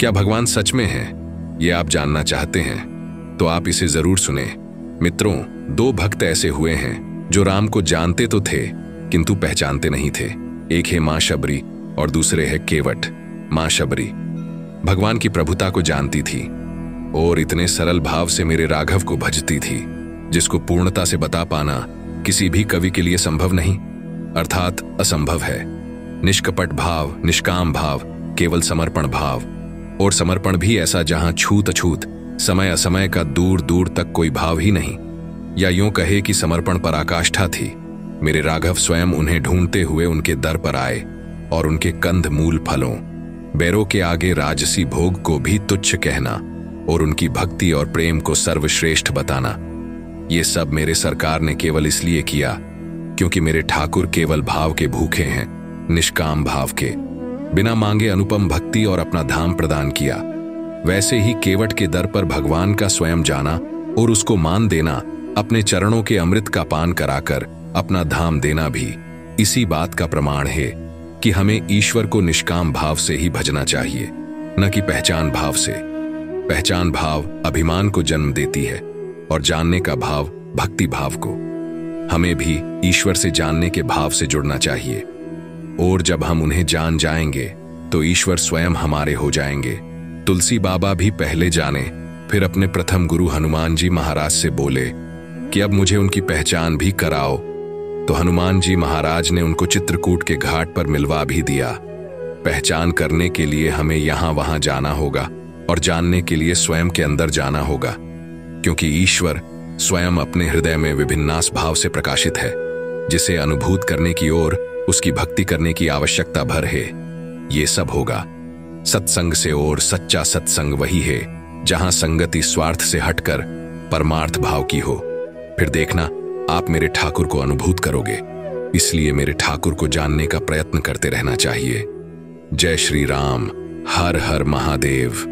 क्या भगवान सच में है, ये आप जानना चाहते हैं तो आप इसे जरूर सुने। मित्रों, दो भक्त ऐसे हुए हैं जो राम को जानते तो थे किंतु पहचानते नहीं थे। एक है मां शबरी और दूसरे है केवट। मां शबरी भगवान की प्रभुता को जानती थी और इतने सरल भाव से मेरे राघव को भजती थी जिसको पूर्णता से बता पाना किसी भी कवि के लिए संभव नहीं, अर्थात असंभव है। निष्कपट भाव, निष्काम भाव, केवल समर्पण भाव, और समर्पण भी ऐसा जहां छूत अछूत, समय असमय का दूर दूर तक कोई भाव ही नहीं, या यूं कहे कि समर्पण पराकाष्ठा थी। मेरे राघव स्वयं उन्हें ढूंढते हुए उनके दर पर आए और उनके कंद मूल फलों, बैरों के आगे राजसी भोग को भी तुच्छ कहना और उनकी भक्ति और प्रेम को सर्वश्रेष्ठ बताना, ये सब मेरे सरकार ने केवल इसलिए किया क्योंकि मेरे ठाकुर केवल भाव के भूखे हैं, निष्काम भाव के। बिना मांगे अनुपम भक्ति और अपना धाम प्रदान किया। वैसे ही केवट के दर पर भगवान का स्वयं जाना और उसको मान देना, अपने चरणों के अमृत का पान कराकर अपना धाम देना भी इसी बात का प्रमाण है कि हमें ईश्वर को निष्काम भाव से ही भजना चाहिए, न कि पहचान भाव से। पहचान भाव अभिमान को जन्म देती है और जानने का भाव भक्ति भाव को। हमें भी ईश्वर से जानने के भाव से जुड़ना चाहिए, और जब हम उन्हें जान जाएंगे तो ईश्वर स्वयं हमारे हो जाएंगे। तुलसी बाबा भी पहले जाने, फिर अपने प्रथम गुरु हनुमान जी महाराज से बोले कि अब मुझे उनकी पहचान भी कराओ, तो हनुमान जी महाराज ने उनको चित्रकूट के घाट पर मिलवा भी दिया। पहचान करने के लिए हमें यहां वहां जाना होगा और जानने के लिए स्वयं के अंदर जाना होगा, क्योंकि ईश्वर स्वयं अपने हृदय में विभिन्नास भाव से प्रकाशित है, जिसे अनुभूत करने की ओर उसकी भक्ति करने की आवश्यकता भर है। ये सब होगा सत्संग से, और सच्चा सत्संग वही है जहां संगति स्वार्थ से हटकर परमार्थ भाव की हो। फिर देखना आप मेरे ठाकुर को अनुभूत करोगे। इसलिए मेरे ठाकुर को जानने का प्रयत्न करते रहना चाहिए। जय श्री राम। हर हर महादेव।